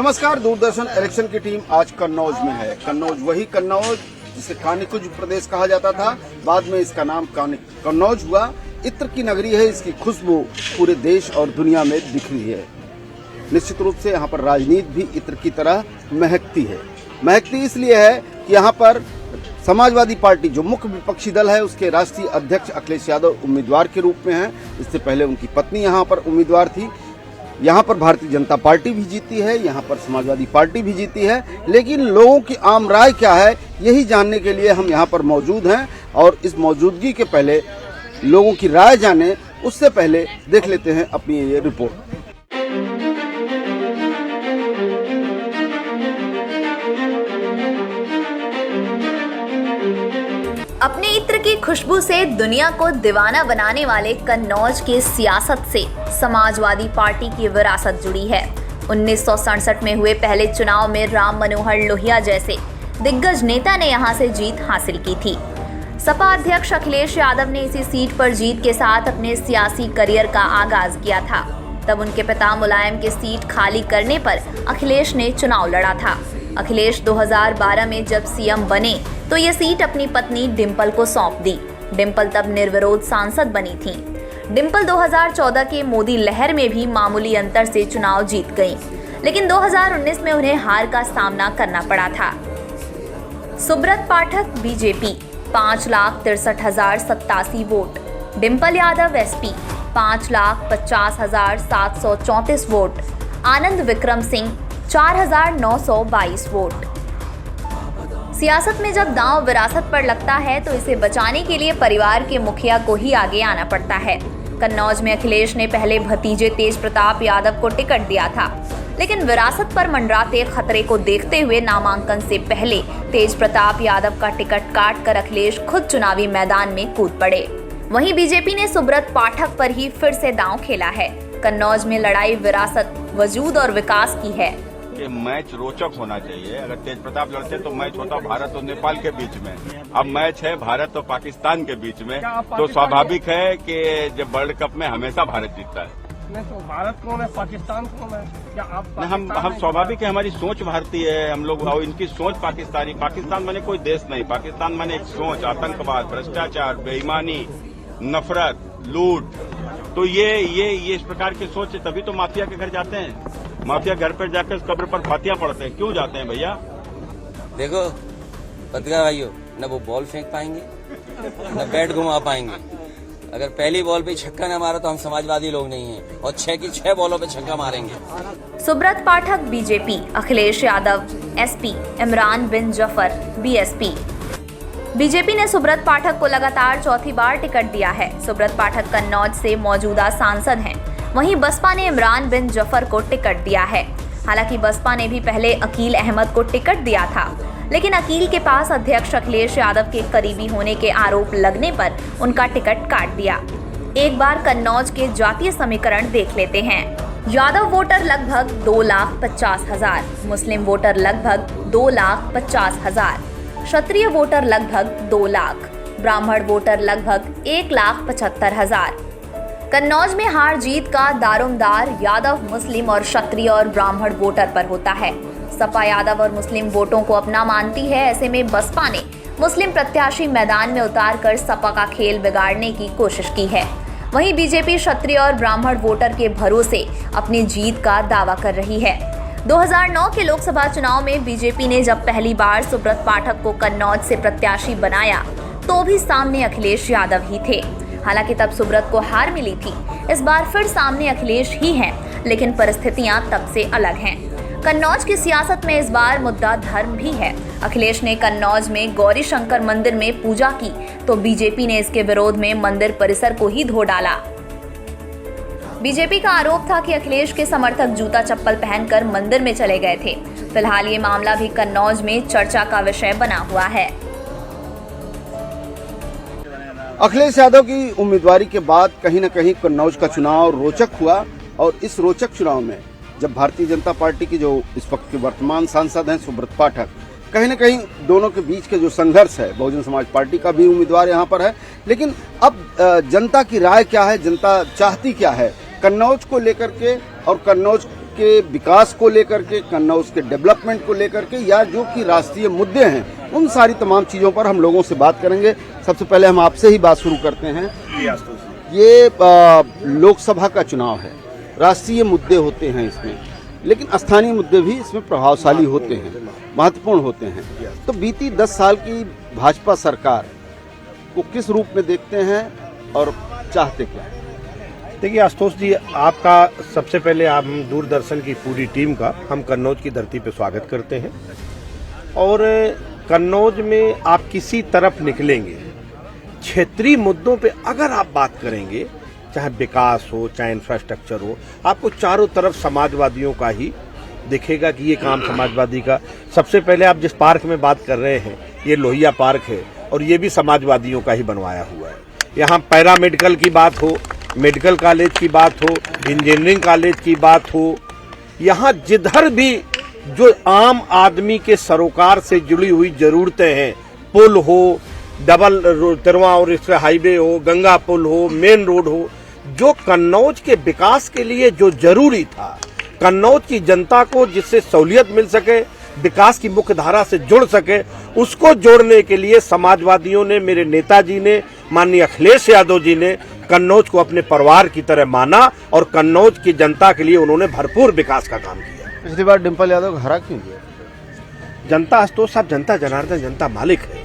नमस्कार, दूरदर्शन इलेक्शन की टीम आज कन्नौज में है। कन्नौज वही कन्नौज जिसे कानिकुंज प्रदेश कहा जाता था, बाद में इसका नाम कन्नौज हुआ। इत्र की नगरी है, इसकी खुशबू पूरे देश और दुनिया में दिख रही है। निश्चित रूप से यहाँ पर राजनीति भी इत्र की तरह महकती है। महकती इसलिए है कि यहाँ पर समाजवादी पार्टी जो मुख्य विपक्षी दल है, उसके राष्ट्रीय अध्यक्ष अखिलेश यादव उम्मीदवार के रूप में हैं। इससे पहले उनकी पत्नी यहाँ पर उम्मीदवार थी। यहाँ पर भारतीय जनता पार्टी भी जीती है, यहाँ पर समाजवादी पार्टी भी जीती है, लेकिन लोगों की आम राय क्या है, यही जानने के लिए हम यहाँ पर मौजूद हैं। और इस मौजूदगी के पहले लोगों की राय जाने, उससे पहले देख लेते हैं अपनी ये रिपोर्ट। अपने इत्र की खुशबू से दुनिया को दीवाना बनाने वाले कन्नौज के सियासत से समाजवादी पार्टी की विरासत जुड़ी है। 1967 में हुए पहले चुनाव में राम मनोहर लोहिया जैसे दिग्गज नेता ने यहां से जीत हासिल की थी। सपा अध्यक्ष अखिलेश यादव ने इसी सीट पर जीत के साथ अपने सियासी करियर का आगाज किया था। तब उनके पिता मुलायम के सीट खाली करने पर अखिलेश ने चुनाव लड़ा था। अखिलेश 2012 में जब सीएम बने तो ये सीट अपनी पत्नी डिंपल को सौंप दी। डिंपल तब निर्विरोध सांसद बनी थी। डिंपल 2014 के मोदी लहर में भी मामूली अंतर से चुनाव जीत गईं, लेकिन 2019 में उन्हें हार का सामना करना पड़ा था। Subrata Pathak BJP 5,63,087 vote, Dimple Yadav SP 5,50,734 vote, Anand Vikram Singh 4,922 vote. सियासत में जब दांव विरासत पर लगता है तो इसे बचाने के लिए परिवार के मुखिया को ही आगे आना पड़ता है। कन्नौज में अखिलेश ने पहले भतीजे तेज प्रताप यादव को टिकट दिया था, लेकिन विरासत पर मंडराते खतरे को देखते हुए नामांकन से पहले तेज प्रताप यादव का टिकट काट कर अखिलेश खुद चुनावी मैदान में कूद पड़े। वहीं बीजेपी ने सुब्रत पाठक पर ही फिर से दांव खेला है। कन्नौज में लड़ाई विरासत, वजूद और विकास की है। कि मैच रोचक होना चाहिए। अगर तेज प्रताप लड़ते तो मैच होता भारत और नेपाल के बीच में, अब मैच है भारत और पाकिस्तान के बीच में, तो स्वाभाविक है कि जब वर्ल्ड कप में हमेशा भारत जीतता है। नहीं तो भारत कौन है, पाकिस्तान कौन है? क्या आप हम स्वाभाविक है, हमारी सोच भारतीय है, हम लोग और इनकी सोच पाकिस्तानी। पाकिस्तान माने कोई देश नहीं, पाकिस्तान माने एक सोच, आतंकवाद, भ्रष्टाचार, बेईमानी, नफरत, लूट। तो ये इस प्रकार की सोच है, तभी तो माफिया के घर जाते हैं। माफिया घर पर जाकर कब्र पर फातिया पढ़ते हैं। क्यों जाते हैं भैया? देखो पत्रकार भाइयों, न वो बॉल फेंक पाएंगे न बैट घुमा पाएंगे। अगर पहली बॉल पे छक्का न मारा तो हम समाजवादी लोग नहीं हैं, और 6 की 6 बॉलों पे छक्का मारेंगे। सुब्रत पाठक बीजेपी, अखिलेश यादव एसपी, इमरान बिन जफर बीएसपी। बीजेपी ने सुब्रत पाठक को लगातार चौथी बार टिकट दिया है। सुब्रत पाठक कन्नौज से मौजूदा सांसद हैं। वहीं बसपा ने इमरान बिन जफर को टिकट दिया है। हालांकि बसपा ने भी पहले अकील अहमद को टिकट दिया था, लेकिन अकील के पास अध्यक्ष अखिलेश यादव के करीबी होने के आरोप लगने पर उनका टिकट काट दिया। एक बार कन्नौज के जातीय समीकरण देख लेते हैं। यादव वोटर लगभग 2,50,000, मुस्लिम वोटर लगभग 2,50,000, क्षत्रिय वोटर लगभग 2 लाख, ब्राह्मण वोटर लगभग 1,75,000। कन्नौज में हार जीत का दारोमदार यादव, मुस्लिम और क्षत्रिय और ब्राह्मण वोटर पर होता है। सपा यादव और मुस्लिम वोटों को अपना मानती है। ऐसे में बसपा ने मुस्लिम प्रत्याशी मैदान में उतारकर सपा का खेल बिगाड़ने की कोशिश की है। वहीं बीजेपी क्षत्रिय और ब्राह्मण वोटर के भरोसे अपनी जीत का दावा कर रही है। 2009 के लोकसभा चुनाव में बीजेपी ने जब पहली बार सुब्रत पाठक को कन्नौज से प्रत्याशी बनाया तो भी सामने अखिलेश यादव ही थे। हालांकि तब सुब्रत को हार मिली थी। इस बार फिर सामने अखिलेश ही हैं, लेकिन परिस्थितियां तब से अलग हैं। कन्नौज की सियासत में इस बार मुद्दा धर्म भी है। अखिलेश ने कन्नौज में गौरी शंकर मंदिर में पूजा की तो बीजेपी ने इसके विरोध में मंदिर परिसर को ही धो डाला। बीजेपी का आरोप था कि अखिलेश के समर्थक जूता चप्पल पहनकर मंदिर में चले गए थे। फिलहाल ये मामला भी कन्नौज में चर्चा का विषय बना हुआ है। अखिलेश यादव की उम्मीदवारी के बाद कहीं न कहीं कन्नौज का चुनाव रोचक हुआ। और इस रोचक चुनाव में जब भारतीय जनता पार्टी की जो इस वक्त के वर्तमान सांसद हैं सुब्रत पाठक, कहीं न कहीं दोनों के बीच के जो संघर्ष है, बहुजन समाज पार्टी का भी उम्मीदवार यहाँ पर है, लेकिन अब जनता की राय क्या है, जनता चाहती क्या है कन्नौज को लेकर के, और कन्नौज के विकास को लेकर के, कन्नौज के डेवलपमेंट को लेकर के, या जो कि राष्ट्रीय मुद्दे हैं, उन सारी तमाम चीजों पर हम लोगों से बात करेंगे। सबसे पहले हम आपसे ही बात शुरू करते हैं। ये लोकसभा का चुनाव है, राष्ट्रीय मुद्दे होते हैं इसमें, लेकिन स्थानीय मुद्दे भी इसमें प्रभावशाली होते हैं, महत्वपूर्ण होते हैं। तो बीती 10 साल की भाजपा सरकार को किस रूप में देखते हैं और चाहते क्या? देखिए आशुतोष जी, आपका सबसे पहले आप दूरदर्शन की पूरी टीम का हम कन्नौज की धरती पे स्वागत करते हैं। और कन्नौज में आप किसी तरफ निकलेंगे, क्षेत्रीय मुद्दों पे अगर आप बात करेंगे, चाहे विकास हो, चाहे इंफ्रास्ट्रक्चर हो, आपको चारों तरफ समाजवादियों का ही दिखेगा कि ये काम समाजवादी का। सबसे पहले आप जिस पार्क में बात कर रहे हैं, ये लोहिया पार्क है और ये भी समाजवादियों का ही बनवाया हुआ है। यहाँ पैरामेडिकल की बात हो, मेडिकल कॉलेज की बात हो, इंजीनियरिंग कॉलेज की बात हो, यहाँ जिधर भी जो आम आदमी के सरोकार से जुड़ी हुई जरूरतें हैं, पुल हो, डबल तिरवा और इसका हाईवे हो, गंगा पुल हो, मेन रोड हो, जो कन्नौज के विकास के लिए जो जरूरी था, कन्नौज की जनता को जिससे सहूलियत मिल सके, विकास की मुख्य धारा से जुड़ सके, उसको जोड़ने के लिए समाजवादियों ने, मेरे नेताजी ने, माननीय अखिलेश यादव जी ने कन्नौज को अपने परिवार की तरह माना और कन्नौज की जनता के लिए उन्होंने भरपूर विकास का काम किया। पिछली बार डिम्पल यादव को हरा क्यों दिया? जनता आशुतोष साहब, जनता जनार्दन, जनता मालिक है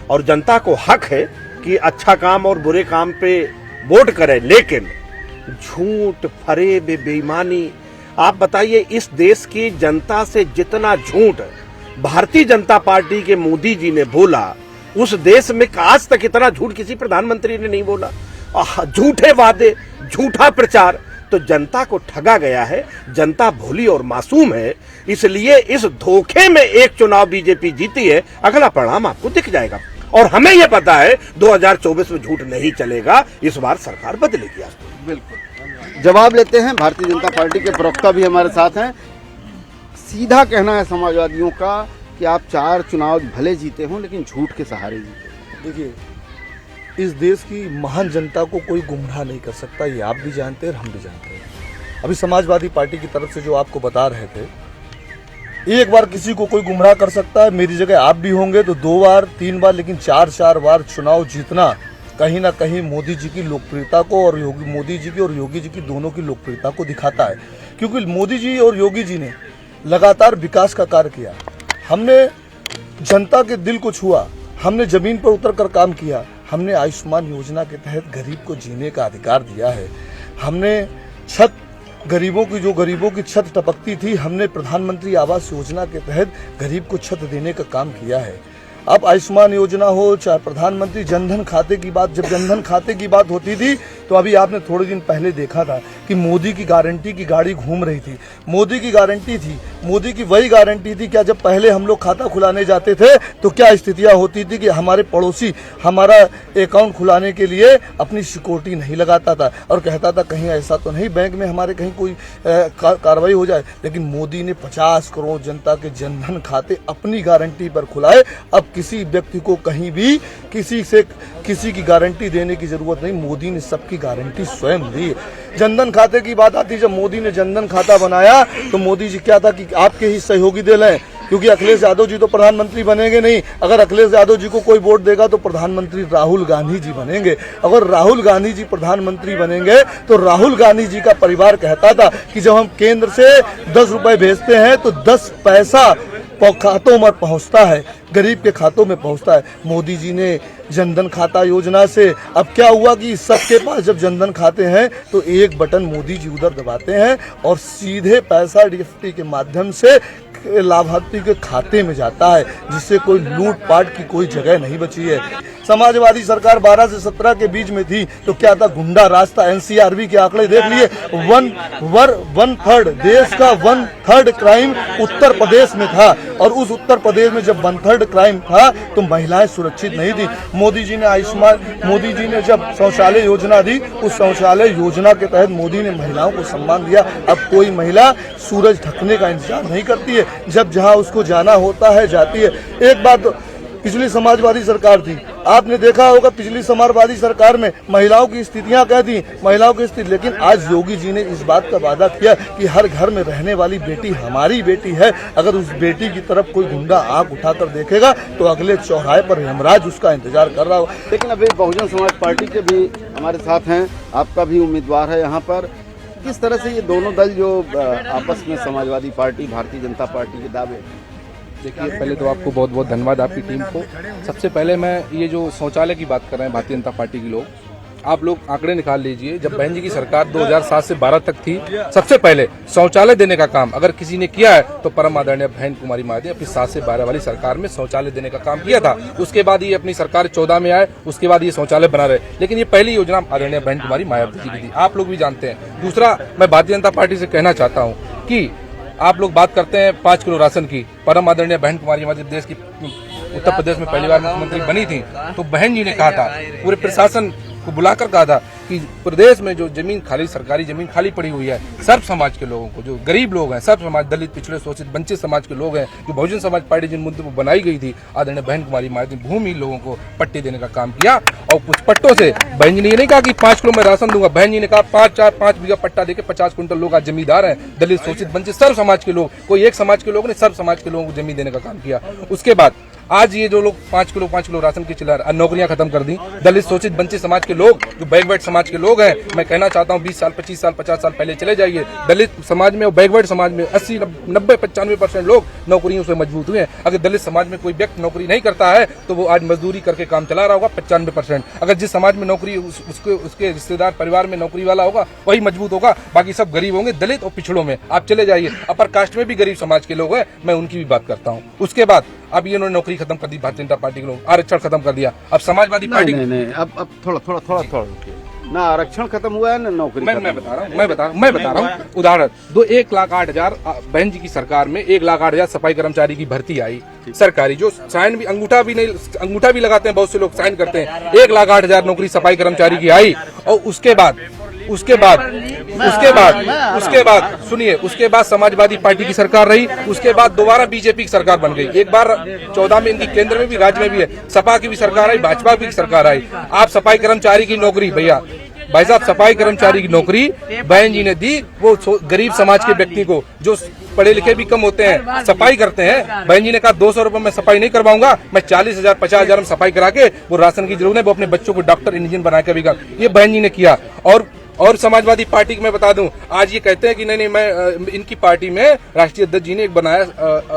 और जनता को हक है कि अच्छा काम और बुरे काम पे वोट करे, लेकिन झूठ, फरेब, बेईमानी, आप बताइए इस देश की जनता से जितना झूठ भारतीय जनता पार्टी के मोदी जी ने बोला, उस देश में आज तक इतना झूठ किसी प्रधानमंत्री ने नहीं बोला। झूठे वादे, झूठा प्रचार, तो जनता को ठगा गया है। जनता भोली और मासूम है, इसलिए इस धोखे में एक चुनाव बीजेपी जीती है, अगला परिणाम आपको दिख जाएगा। और हमें यह पता है 2024 में झूठ नहीं चलेगा, इस बार सरकार बदलेगी। बिल्कुल जवाब लेते हैं, भारतीय जनता पार्टी के प्रवक्ता भी हमारे साथ हैं। सीधा कहना है समाजवादियों का कि आप 4 चुनाव भले जीते हों, लेकिन झूठ के सहारे जीते। देखिए, इस देश की महान जनता को कोई गुमराह नहीं कर सकता, ये आप भी जानते हैं और हम भी जानते हैं। अभी समाजवादी पार्टी की तरफ से जो आपको बता रहे थे, एक बार किसी को कोई गुमराह कर सकता है, मेरी जगह आप भी होंगे तो 2 बार 3 बार, लेकिन 4 बार चुनाव जीतना कहीं ना कहीं मोदी जी की लोकप्रियता को और मोदी जी की और योगी जी की दोनों की लोकप्रियता को दिखाता है। क्योंकि मोदी जी और योगी जी ने लगातार विकास का कार्य किया, हमने जनता के दिल को छुआ, हमने जमीन पर उतर कर काम किया, हमने आयुष्मान योजना के तहत गरीब को जीने का अधिकार दिया है, हमने छत गरीबों की छत टपकती थी, हमने प्रधानमंत्री आवास योजना के तहत गरीब को छत देने का काम किया है। अब आयुष्मान योजना हो, चाहे प्रधानमंत्री जनधन खाते की बात, जब जनधन खाते की बात होती थी तो अभी आपने थोड़े दिन पहले देखा था कि मोदी की गारंटी की गाड़ी घूम रही थी। मोदी की गारंटी थी, मोदी की वही गारंटी थी। क्या जब पहले हम लोग खाता खुलाने जाते थे तो क्या स्थितियां होती थी कि हमारे पड़ोसी हमारा अकाउंट खुलाने के लिए अपनी सिक्योरिटी नहीं लगाता था और कहता था कहीं ऐसा तो नहीं बैंक में हमारे कहीं कोई कार्रवाई हो जाए। लेकिन मोदी ने 50 करोड़ जनता के जनधन खाते अपनी गारंटी पर खुलाए। अब किसी व्यक्ति को कहीं भी किसी की गारंटी देने की जरूरत नहीं, मोदी ने सबकी गारंटी स्वयं दी। जनधन खाते की बात आती, जब मोदी ने जनधन खाता बनाया तो मोदी जी क्या था कि आपके ही सहयोगी दे लें, क्योंकि अखिलेश यादव जी तो प्रधानमंत्री बनेंगे नहीं। अगर अखिलेश यादव जी को कोई वोट देगा तो प्रधानमंत्री राहुल गांधी जी बनेंगे। अगर राहुल गांधी जी प्रधानमंत्री बनेंगे तो राहुल गांधी जी का परिवार कहता था कि जब हम केंद्र से 10 रुपए भेजते हैं तो 10 पैसा खातों में पहुंचता है, गरीब के खातों में पहुंचता है। मोदी जी ने जनधन खाता योजना से अब क्या हुआ कि सबके पास जब जनधन खाते हैं तो एक बटन मोदी जी उधर दबाते हैं और सीधे पैसा डीएफटी के माध्यम से लाभार्थी के खाते में जाता है, जिससे कोई लूटपाट की कोई जगह नहीं बची है। समाजवादी सरकार 12 से 17 के बीच में थी तो क्या था, गुंडा राज था। एनसीआरबी के आंकड़े देख लिए, 1/3 देश का 1/3 क्राइम उत्तर प्रदेश में था। और उस उत्तर प्रदेश में जब 1/3 क्राइम था तो महिलाएं सुरक्षित नहीं थी। मोदी जी ने जब शौचालय योजना दी, उस शौचालय योजना के तहत मोदी ने महिलाओं को सम्मान दिया। अब कोई महिला सूरज ढकने का इंतजार नहीं करती है, जब जहां उसको जाना होता है जाती है। एक बात पिछली समाजवादी सरकार थी, आपने देखा होगा पिछली समाजवादी सरकार में महिलाओं की स्थितियां क्या थी, महिलाओं की स्थिति, लेकिन आज योगी जी ने इस बात का वादा किया कि हर घर में रहने वाली बेटी हमारी बेटी है। अगर उस बेटी की तरफ कोई गुंडा आंख उठाकर देखेगा तो अगले चौराहे पर यमराज उसका इंतजार कर रहा होगा। लेकिन अभी बहुजन समाज पार्टी के भी हमारे साथ हैं, आपका भी उम्मीदवार है यहाँ पर। किस तरह से ये दोनों दल जो आपस में समाजवादी पार्टी, भारतीय जनता पार्टी के दावे? देखिए, पहले तो आपको बहुत बहुत धन्यवाद आपकी टीम को। सबसे पहले मैं ये जो शौचालय की बात कर रहे हैं भारतीय जनता पार्टी के लोग, आप लोग आंकड़े निकाल लीजिए। जब बहन जी की सरकार 2007 से 12 तक थी, सबसे पहले शौचालय देने का काम अगर किसी ने किया है तो परम आदरणीय बहन कुमारी मायावती अपनी 7 से 12 वाली सरकार में शौचालय देने का काम किया था। उसके बाद ये अपनी सरकार 14 में आए, उसके बाद ये शौचालय बना रहे, लेकिन ये पहली योजना आदरणीय बहन कुमारी मायावती जी की थी, आप लोग भी जानते हैं। दूसरा, मैं भारतीय जनता पार्टी से कहना चाहता हूँ कि आप लोग बात करते हैं 5 किलो राशन की। परम आदरणीय बहन कुमारी मायावती देश की उत्तर प्रदेश में पहली बार मुख्यमंत्री बनी थी, तो बहन जी ने कहा था, पूरे प्रशासन को बुलाकर कहा था कि प्रदेश में जो जमीन खाली, सरकारी जमीन खाली पड़ी हुई है, सर्व समाज के लोगों को, जो गरीब लोग हैं, सर्व समाज, दलित, पिछड़े, शोषित, वंचित समाज के लोग हैं, जो बहुजन समाज पार्टी जिन मुद्दों पर बनाई गई थी, आदरणीय बहन कुमारी मायावती भूमि लोगों को पट्टे देने का काम किया। और कुछ पट्टों से बहन जी ने ये नहीं कहा कि 5 किलो मैं राशन दूंगा, बहन जी ने कहा 5 बीघा पट्टा देके 50 कुंटल लोग आज जमींदार हैं, दलित, शोषित, वंचित, सर्व समाज के लोग, कोई एक समाज के लोग नहीं, सर्व समाज के लोगों को जमीन देने का काम किया। उसके बाद आज ये जो लोग 5 किलो राशन की चिल्ला नौकरियां खत्म कर दी, दलित, शोषित, वंचित समाज के लोग, जो बैकवर्ड समाज के लोग हैं, मैं कहना चाहता हूं 20 साल, 25 साल, 50 साल पहले चले जाइए, दलित समाज में और बैकवर्ड समाज में 80, 90, 95% लोग नौकरियों से मजबूत हुए हैं। अगर दलित समाज में कोई व्यक्ति नौकरी नहीं करता है तो वो आज मजदूरी करके काम चला रहा होगा 95%। अगर जिस समाज में नौकरी उसके रिश्तेदार परिवार में नौकरी वाला होगा वही मजबूत होगा, बाकी सब गरीब होंगे। दलित और पिछड़ों में आप चले जाइए, अपर कास्ट में भी गरीब समाज के लोग हैं, मैं उनकी भी बात करता हूँ। उसके बाद अब ये उन्होंने नौकरी खत्म कर दी, भारतीय जनता पार्टी के लोग आरक्षण खत्म कर दिया। अब समाजवादी पार्टी नहीं, अब थोड़ा ना आरक्षण खत्म हुआ है ना नौकरी। मैं बता रहा हूँ उदाहरण 1,08,000 बहन जी की सरकार में 1,08,000 सफाई कर्मचारी की भर्ती आई सरकारी, जो साइन भी अंगूठा भी लगाते हैं, बहुत से लोग साइन करते हैं। 1,08,000 नौकरी सफाई कर्मचारी की आई। और उसके बाद सुनिए, उसके बाद समाजवादी पार्टी की सरकार रही, उसके बाद दोबारा बीजेपी की सरकार बन गई। एक बार 14 में इनकी केंद्र में भी, राज्य में भी है, सपा की भी सरकार आई, भाजपा की सरकार आई। आप सफाई कर्मचारी की नौकरी, भाई साहब सफाई कर्मचारी की नौकरी बहन जी ने दी, वो गरीब समाज के व्यक्ति को, जो पढ़े लिखे भी कम होते हैं, सफाई करते हैं। बहन जी ने कहा 200 रुपए में सफाई नहीं करवाऊंगा, मैं 40,000, 50,000 में सफाई करा के वो राशन की जरूरत है, वो अपने बच्चों को डॉक्टर, इंजीनियर बना के भी काम, ये बहन जी ने किया। और समाजवादी पार्टी की मैं बता दूं, आज ये कहते हैं कि नहीं मैं इनकी पार्टी में राष्ट्रीय अध्यक्ष जी ने एक बनाया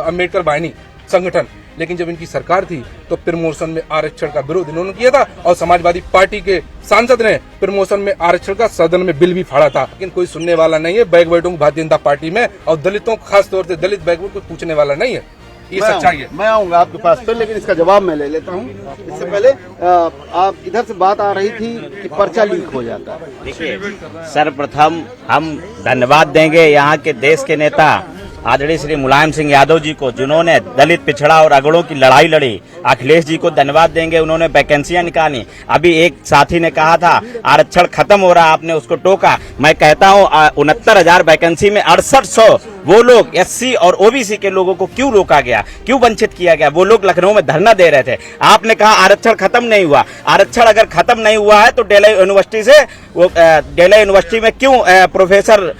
अम्बेडकर वाहिनी संगठन, लेकिन जब इनकी सरकार थी तो प्रमोशन में आरक्षण का विरोध इन्होंने किया था, और समाजवादी पार्टी के सांसद ने प्रमोशन में आरक्षण का सदन में बिल भी फाड़ा था, लेकिन कोई सुनने वाला नहीं है बैकवर्डों को भारतीय जनता पार्टी में, और दलितों खास तौर से दलित बैकवर्ड को पूछने वाला नहीं है। ये सच्चाई है। मैं आऊंगा आपके पास पर, लेकिन इसका जवाब मैं ले लेता हूँ। इससे पहले आप इधर से बात आ रही थी कि पर्चा लीक हो जाता है। देखिए, सर्वप्रथम हम धन्यवाद देंगे यहाँ के देश के नेता आदरणीय श्री मुलायम सिंह यादव जी को, जिन्होंने दलित, पिछड़ा और अगड़ों की लड़ाई लड़ी। अखिलेश जी को धन्यवाद देंगे, उन्होंने वैकेंसियां निकाली। अभी एक साथी ने कहा था आरक्षण खत्म हो रहा, आपने उसको टोका। मैं कहता हूं 69,000 वैकेंसी में 6800 वो लोग SC और OBC के लोगों को क्यों रोका गया, क्यों वंचित किया गया? वो लोग लखनऊ में धरना दे रहे थे। आपने कहा आरक्षण खत्म नहीं हुआ। आरक्षण अगर खत्म नहीं हुआ है तो डेल्ही यूनिवर्सिटी में क्यों प्रोफेसर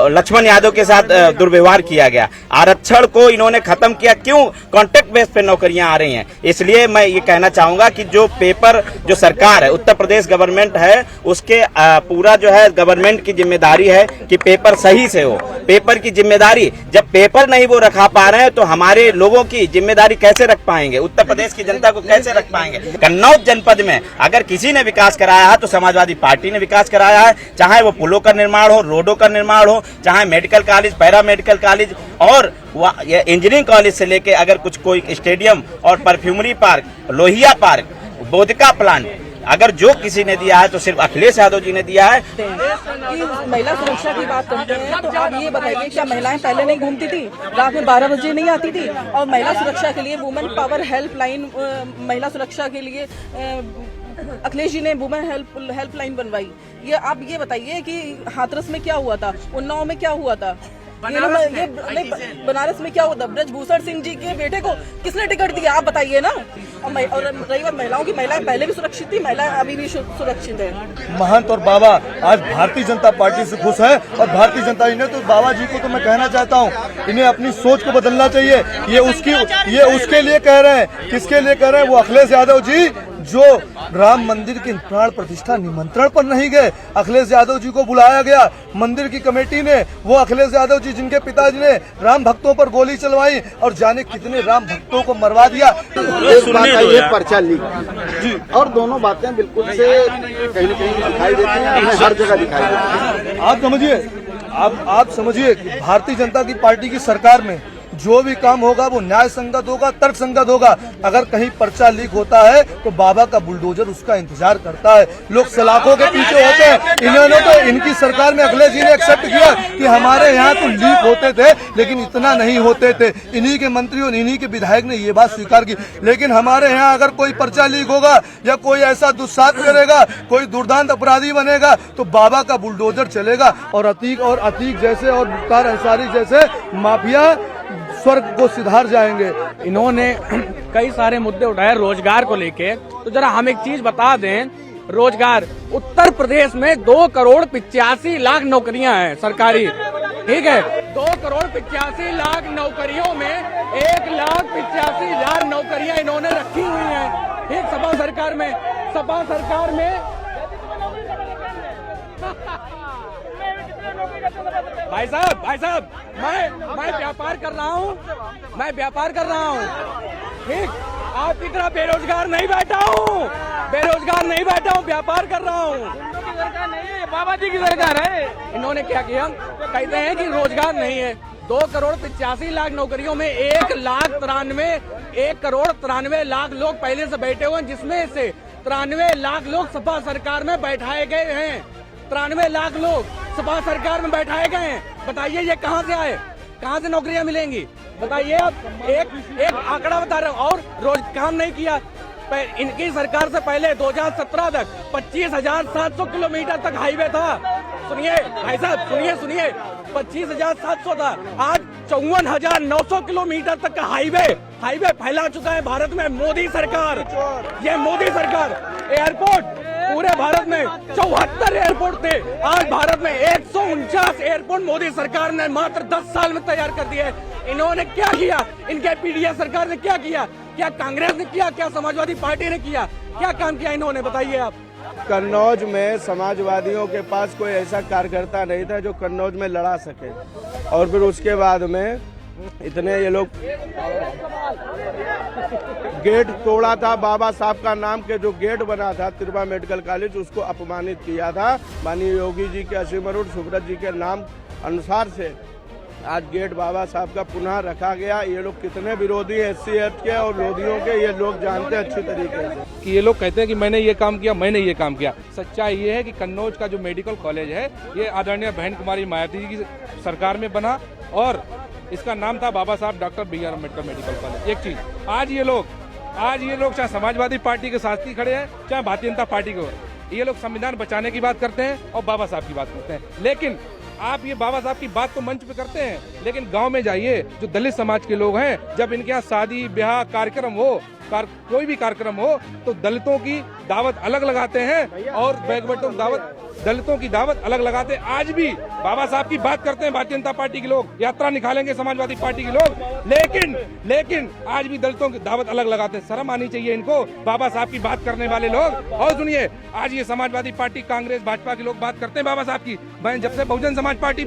लक्ष्मण यादव के साथ दुर्व्यवहार किया गया? आरक्षण को इन्होंने खत्म किया, क्यों कॉन्ट्रैक्ट बेस पे नौकरियां आ रही हैं? इसलिए मैं ये कहना चाहूंगा कि जो पेपर, जो सरकार है, उत्तर प्रदेश गवर्नमेंट है, उसके पूरा जो है गवर्नमेंट की जिम्मेदारी है कि पेपर सही से हो। पेपर की जिम्मेदारी, जब पेपर नहीं वो रखा पा रहे हैं तो हमारे लोगों की जिम्मेदारी कैसे रख पाएंगे? उत्तर प्रदेश की जनता को कैसे रख पाएंगे? कन्नौज जनपद में अगर किसी ने विकास कराया है तो समाजवादी पार्टी ने विकास कराया है, चाहे वो पुलों का निर्माण हो, रोडों का निर्माण हो, चाहे medical college, para medical college और इंजीनियरिंग कॉलेज से लेके अगर कुछ कोई स्टेडियम और परफ्यूमरी पार्क, लोहिया पार्क, बोधका प्लांट, अगर जो किसी ने दिया है तो सिर्फ अखिलेश यादव जी ने दिया है। महिला सुरक्षा की बात करते हैं तो आप ये बताइए, क्या महिलाएं पहले नहीं घूमती थी, रात में 12 बजे नहीं आती थी? और महिला सुरक्षा के लिए वुमेन पावर हेल्पलाइन, महिला सुरक्षा के लिए अखिलेश जी ने वुमेन हेल्पलाइन बनवाई। ये आप ये बताइए कि हाथरस में क्या हुआ था, उन्नाव में क्या हुआ था, बनारस में क्या होता? ब्रजभूषण सिंह जी के बेटे को किसने टिकट दिया आप बताइए ना। और रही बात महिलाओं की, महिलाएं पहले भी सुरक्षित थी, महिलाएं अभी भी सुरक्षित है। महंत और बाबा आज भारतीय जनता पार्टी से खुश है और भारतीय जनता इन्हें तो बाबा जी को तो मैं कहना चाहता हूँ, इन्हें अपनी सोच को बदलना चाहिए। ये उसके लिए कह रहे हैं, किसके लिए कह रहे हैं? वो अखिलेश यादव जी जो राम मंदिर के प्राण प्रतिष्ठा निमंत्रण पर नहीं गए, अखिलेश यादव जी को बुलाया गया मंदिर की कमेटी ने, वो अखिलेश यादव जी जिनके पिताजी ने राम भक्तों पर गोली चलवाई और जाने कितने राम भक्तों को मरवा दिया। एक बात आई है पर्चा लीक जी, और दोनों बातें बिल्कुल से कहीं न कहीं दिखाई देती हैं, हमें हर जगह दिखाई देती हैं। आप समझिए कि भारतीय जनता की पार्टी की सरकार में जो भी काम होगा वो न्याय संगत होगा, तर्क संगत होगा। अगर कहीं पर्चा लीक होता है तो बाबा का बुलडोजर उसका इंतजार करता है, लोग सलाखों के पीछे होते हैं। इन्होंने तो इनकी सरकार में अखिलेश जी ने एक्सेप्ट किया कि हमारे यहाँ तो लीक होते थे लेकिन इतना नहीं होते थे। इन्हीं के मंत्री और इन्हीं के विधायक ने ये बात स्वीकार की। लेकिन हमारे यहाँ अगर कोई पर्चा लीक होगा या कोई ऐसा दुस्साहस करेगा, कोई दुर्दांत अपराधी बनेगा तो बाबा का बुलडोजर चलेगा और अतीक जैसे और मुख्तार अंसारी जैसे माफिया स्वर्ग को सिधार जाएंगे। इन्होंने कई सारे मुद्दे उठाए रोजगार को लेके, तो जरा हम एक चीज बता दें, रोजगार उत्तर प्रदेश में 2,85,00,000 नौकरियां हैं सरकारी, ठीक है। 2,85,00,000 नौकरियों में 1,85,000 नौकरियां इन्होंने रखी हुई हैं, ठीक। सपा सरकार में भाई साहब मैं व्यापार कर रहा हूँ, ठीक। आपकी तरह बेरोजगार नहीं बैठा हूँ, व्यापार कर रहा हूँ। बाबा जी की सरकार है। इन्होंने क्या किया? कहते हैं कि रोजगार नहीं है। 2,85,00,000 नौकरियों में 1,93,00,000 लोग पहले से बैठे हुए हैं, जिसमें से 93,00,000 लोग सपा सरकार में बैठाए गए हैं। 93,00,000 लोग सपा सरकार में बैठाए गए हैं। बताइए ये कहाँ से आए, कहाँ से नौकरियां मिलेंगी? बताइए आप, एक आंकड़ा बता रहे हो। और रोज काम नहीं किया। इनकी सरकार से पहले 2017 तक 25,700 किलोमीटर तक हाईवे था। सुनिए भाई साहब, सुनिए 25,700 था, आज 54,900 किलोमीटर तक का हाईवे फैला चुका है भारत में। मोदी सरकार, ये मोदी सरकार। एयरपोर्ट पूरे भारत में 74 एयरपोर्ट थे, आज भारत में 149 एयरपोर्ट मोदी सरकार ने मात्र 10 साल में तैयार कर दिए। इन्होंने क्या किया? इनके पीडीएस सरकार ने क्या किया? क्या कांग्रेस ने किया? क्या समाजवादी पार्टी ने किया? क्या काम किया इन्होंने? बताइए आप। कन्नौज में समाजवादियों के पास कोई ऐसा कार्यकर्ता नहीं था जो कन्नौज में लड़ा सके, और फिर उसके बाद में इतने ये लोग गेट तोड़ा था। बाबा साहब का नाम के जो गेट बना था तिरवा मेडिकल कॉलेज, उसको अपमानित किया था। माननीय योगी जी के असीम अरूढ़ सुब्रत जी के नाम अनुसार से आज गेट बाबा साहब का पुनः रखा गया। ये लोग कितने विरोधी हैं SC के और लोधियों के, ये लोग जानते हैं अच्छी तरीके से कि ये लोग कहते हैं कि मैंने ये काम किया। सच्चाई ये है कि कन्नौज का जो मेडिकल कॉलेज है ये आदरणीय बहन कुमारी मायावती जी की सरकार में बना और इसका नाम था बाबा साहब doctor BR Ambedkar medical college. एक चीज, आज ये लोग चाहे समाजवादी पार्टी के साथ ही खड़े हैं, चाहे भारतीय जनता पार्टी को, ये लोग संविधान बचाने की बात करते हैं और बाबा साहब की बात करते हैं। लेकिन आप ये बाबा साहब की बात तो मंच पे करते हैं, लेकिन गांव में जाइए, जो दलित समाज के लोग हैं, जब इनके यहाँ शादी ब्याह कार्यक्रम हो, कोई भी कार्यक्रम हो, तो दलितों की दावत अलग लगाते हैं और बैकवर्डों की दावत, दलितों की दावत अलग लगाते हैं। आज भी बाबा साहब की बात करते हैं भारतीय जनता पार्टी के लोग, यात्रा निकालेंगे समाजवादी पार्टी के लोग, लेकिन आज भी दलितों की दावत अलग लगाते हैं। शर्म आनी चाहिए इनको, बाबा साहब की बात करने वाले लोग। और सुनिए, आज ये समाजवादी पार्टी, कांग्रेस, भाजपा के लोग बात करते हैं बाबा साहब की। जब से बहुजन समाज पार्टी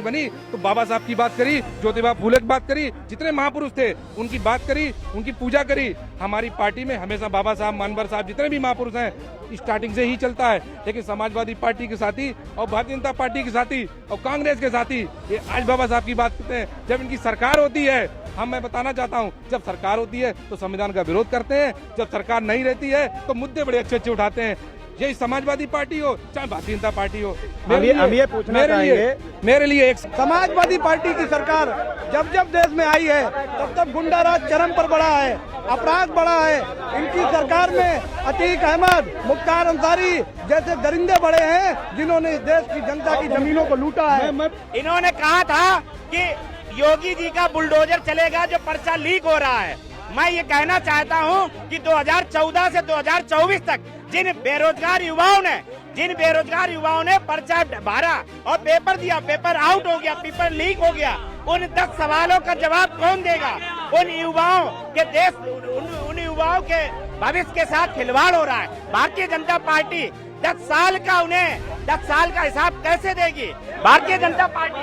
बनी तो बाबा साहब की बात करी, ज्योतिबा फूले की बात करी, जितने महापुरुष थे उनकी बात करी, उनकी पूजा करी। हमारी पार्टी में हमेशा बाबा साहब, मानवर साहब, जितने भी महापुरुष हैं, स्टार्टिंग से ही चलता है। लेकिन समाजवादी पार्टी के साथी और भारतीय जनता पार्टी के साथी और कांग्रेस के साथी ये आज बाबा साहब की बात करते हैं। जब इनकी सरकार होती है, मैं बताना चाहता हूं, जब सरकार होती है तो संविधान का विरोध करते हैं, जब सरकार नहीं रहती है तो मुद्दे बड़े अच्छे उठाते हैं। ये समाजवादी पार्टी हो चाहे भारतीय जनता पार्टी हो, हम ये पूछना चाहेंगे, मेरे लिए एक समाजवादी पार्टी की सरकार जब जब देश में आई है तब तब गुंडाराज चरम पर बढ़ा है, अपराध बढ़ा है। इनकी सरकार में अतीक अहमद, मुख्तार अंसारी जैसे दरिंदे बड़े हैं जिन्होंने इस देश की जनता की जमीनों को लूटा है। इन्होंने कहा था कि योगी जी का बुलडोजर चलेगा जो पर्चा लीक हो रहा है। मैं ये कहना चाहता हूँ कि 2014 से 2024 तक जिन बेरोजगार युवाओं ने पर्चा भरा और पेपर दिया, पेपर आउट हो गया, पेपर लीक हो गया, उन 10 सवालों का जवाब कौन देगा? उन युवाओं के भविष्य के साथ खिलवाड़ हो रहा है। भारतीय जनता पार्टी 10 साल का हिसाब कैसे देगी? भारतीय जनता पार्टी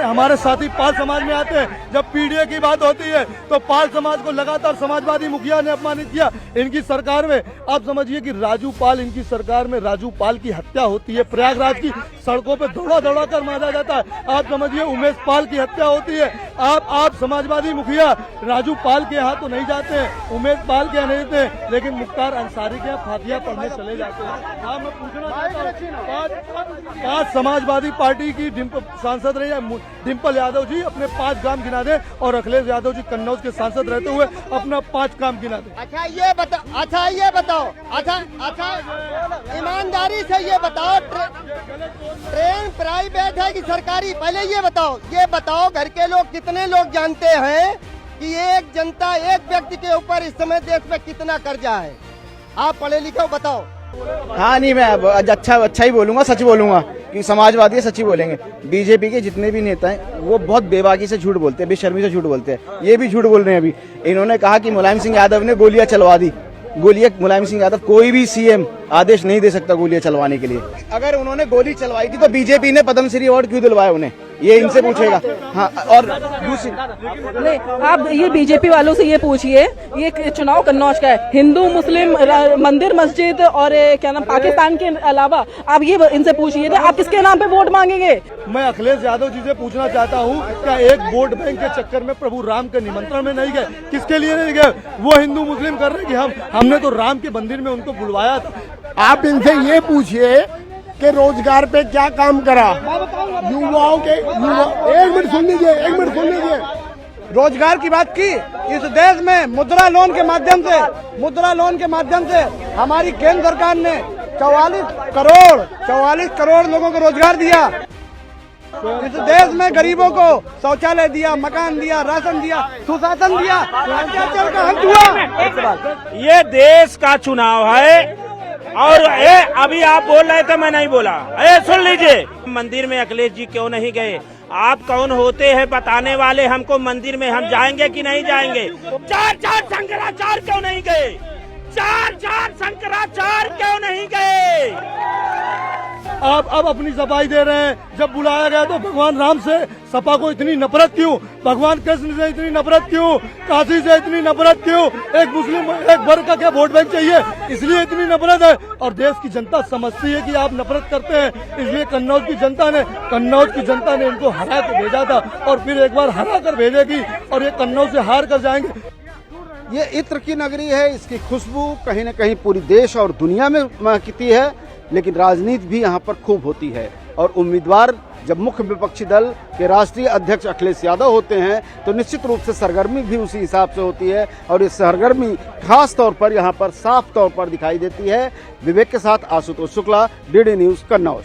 हमारे साथी पाल समाज में आते हैं। जब पीडीए की बात होती है तो पाल समाज को लगातार समाजवादी मुखिया ने अपमानित किया। इनकी सरकार में आप समझिए कि राजू पाल, इनकी सरकार में राजू पाल की हत्या होती है, प्रयागराज की सड़कों पे दौड़ा दौड़ा कर मारा जाता है। आप समझिए उमेश पाल की हत्या होती है। आप समाजवादी मुखिया राजू पाल के यहाँ तो नहीं जाते हैं, उमेश पाल के यहाँ नहीं जाते हैं, लेकिन मुख्तार अंसारी के यहाँ फातिया पढ़ने चले जाते हैं। हाँ, मैं पूछना चाहता हूँ, 5 समाजवादी पार्टी की सांसद रही है डिम्पल यादव जी, अपने 5 काम गिना दे, और अखिलेश यादव जी कन्नौज के सांसद रहते हुए अपना 5 काम गिना दे। अच्छा ये बताओ, ईमानदारी से ये बताओ, ट्रेन प्राइवेट है कि सरकारी? पहले ये बताओ घर के लोग कितने लोग जानते हैं कि एक व्यक्ति के ऊपर इस समय देश में कितना कर्जा है? आप पढ़े लिखे बताओ। हाँ नहीं, मैं अच्छा ही बोलूंगा, सच बोलूंगा कि समाजवादी सच ही बोलेंगे। बीजेपी के जितने भी नेता हैं वो बहुत बेबाकी से झूठ बोलते हैं, बेशर्मी से झूठ बोलते हैं। ये भी झूठ बोल रहे हैं। अभी इन्होंने कहा कि मुलायम सिंह यादव ने गोलियां चलवा दी। मुलायम सिंह यादव कोई भी सीएम आदेश नहीं दे सकता गोलियां चलवाने के लिए। अगर उन्होंने गोली चलवाई थी तो बीजेपी ने पद्मश्री अवार्ड क्यों दिलवाया उन्हें? ये इनसे पूछेगा। हाँ, और दूसरी नहीं, आप ये बीजेपी वालों से ये पूछिए, ये चुनाव कन्नौज का है, हिंदू मुस्लिम मंदिर मस्जिद और क्या नाम पाकिस्तान के अलावा आप ये इनसे पूछिए ना, आप किसके नाम पे वोट मांगेंगे? मैं अखिलेश यादव जी से पूछना चाहता हूँ, क्या एक वोट बैंक के चक्कर में प्रभु राम के निमंत्रण में नहीं गए? किसके लिए नहीं गए? वो हिंदू मुस्लिम कर रहे कि हमने तो राम के मंदिर में उनको बुलवाया था। आप इनसे ये पूछिए कि रोजगार पे क्या काम करा युवाओं के। एक मिनट सुन लीजिए। रोजगार की बात की इस देश में मुद्रा लोन के माध्यम से हमारी केंद्र सरकार ने 44 करोड़ लोगों को रोजगार दिया। इस देश में गरीबों को शौचालय दिया, मकान दिया, राशन दिया, सुशासन दिया, अत्याचार का अंत हुआ। ये देश का चुनाव है और अभी आप बोल रहे थे, मैं नहीं बोला। सुन लीजिए, मंदिर में अखिलेश जी क्यों नहीं गए? आप कौन होते हैं बताने वाले हमको? मंदिर में हम जाएंगे कि नहीं जाएंगे? 4 शंकराचार्य क्यों नहीं गए? 4 शंकराचार्य क्यों नहीं गए? आप अब अपनी सफाई दे रहे हैं। जब बुलाया गया तो भगवान राम से सपा को इतनी नफरत क्यों? भगवान कृष्ण से इतनी नफरत क्यों? काशी से इतनी नफरत क्यों? एक मुस्लिम एक वर्ग का क्या वोट बैंक चाहिए, इसलिए इतनी नफरत है। और देश की जनता समझती है कि आप नफरत करते हैं, इसलिए कन्नौज की जनता ने इनको हरा कर भेजा था और फिर एक बार हरा कर भेजेगी और ये कन्नौज से हार कर जाएंगे। ये इत्र की नगरी है, इसकी खुशबू कहीं न कहीं पूरी देश और दुनिया में महकती है, लेकिन राजनीति भी यहाँ पर खूब होती है। और उम्मीदवार जब मुख्य विपक्षी दल के राष्ट्रीय अध्यक्ष अखिलेश यादव होते हैं तो निश्चित रूप से सरगर्मी भी उसी हिसाब से होती है, और ये सरगर्मी खास तौर पर यहाँ पर साफ तौर पर दिखाई देती है। विवेक के साथ आशुतोष शुक्ला, डीडी न्यूज, कन्नौज।